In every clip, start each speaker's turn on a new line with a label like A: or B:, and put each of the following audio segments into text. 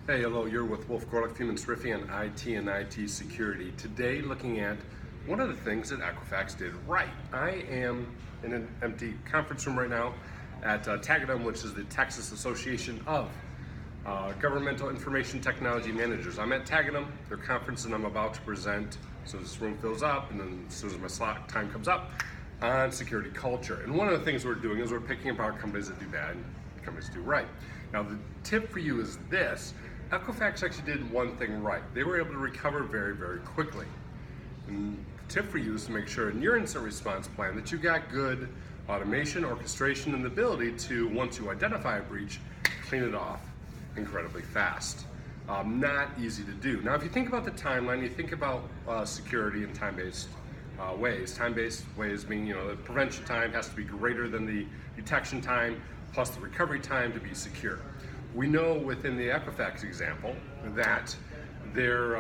A: Hey, hello, you're with Wolf Gorlick, Human Sriffy on IT and IT security. Today, looking at one of the things that Equifax did right. I am in an empty conference room right now at TAGADM, which is the Texas Association of Governmental Information Technology Managers. I'm at TAGADM, their conference, and I'm about to present, so this room fills up, and then as soon as my slot time comes up, on security culture. And one of the things we're doing is we're picking apart companies that do bad and companies that do right. Now, the tip for you is this. Equifax actually did one thing right. They were able to recover very, very quickly. And the tip for you is to make sure in your incident response plan that you got good automation, orchestration, and the ability to, once you identify a breach, clean it off incredibly fast. Not easy to do. Now, if you think about the timeline, you think about security in time-based ways. Time-based ways mean, the prevention time has to be greater than the detection time, plus the recovery time to be secure. We know within the Equifax example that their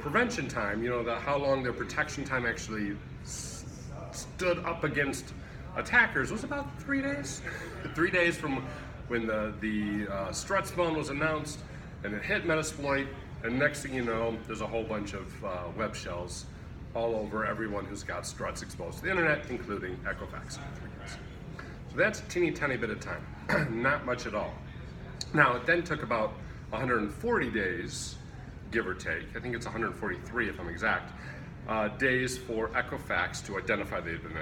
A: prevention time, how long their protection time actually stood up against attackers was about 3 days. 3 days from when the Struts phone was announced and it hit Metasploit, and next thing you know, there's a whole bunch of web shells all over everyone who's got Struts exposed to the internet, including Equifax. So that's a teeny tiny bit of time, not much at all. Now, it then took about 140 days, give or take, I think it's 143 if I'm exact, days for Equifax to identify they've been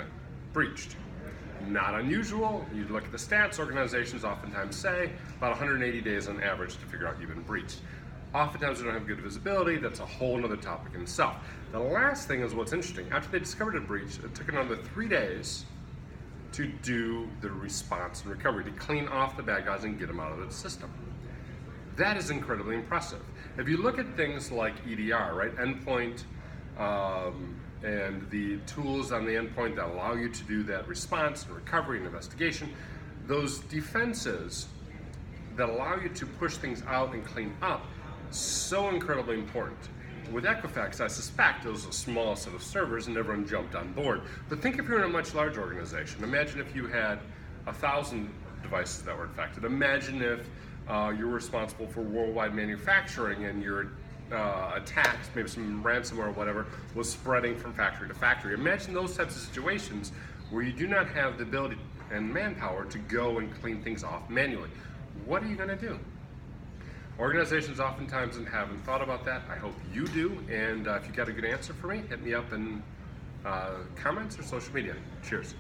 A: breached. Not unusual. You look at the stats, organizations oftentimes say about 180 days on average to figure out you've been breached. Oftentimes they don't have good visibility. That's a whole other topic in itself. The last thing is what's interesting. After they discovered a breach, it took another 3 days to do the response and recovery, to clean off the bad guys and get them out of the system. That is incredibly impressive. If you look at things like EDR, right, endpoint, and the tools on the endpoint that allow you to do that response and recovery and investigation, those defenses that allow you to push things out and clean up, so incredibly important. With Equifax, I suspect it was a small set of servers and everyone jumped on board. But think if you're in a much larger organization. Imagine if you had 1,000 devices that were infected. Imagine if you're responsible for worldwide manufacturing and your attacks, maybe some ransomware or whatever, was spreading from factory to factory. Imagine those types of situations where you do not have the ability and manpower to go and clean things off manually. What are you going to do? Organizations oftentimes haven't thought about that. I hope you do, and if you got a good answer for me, hit me up in comments or social media. Cheers.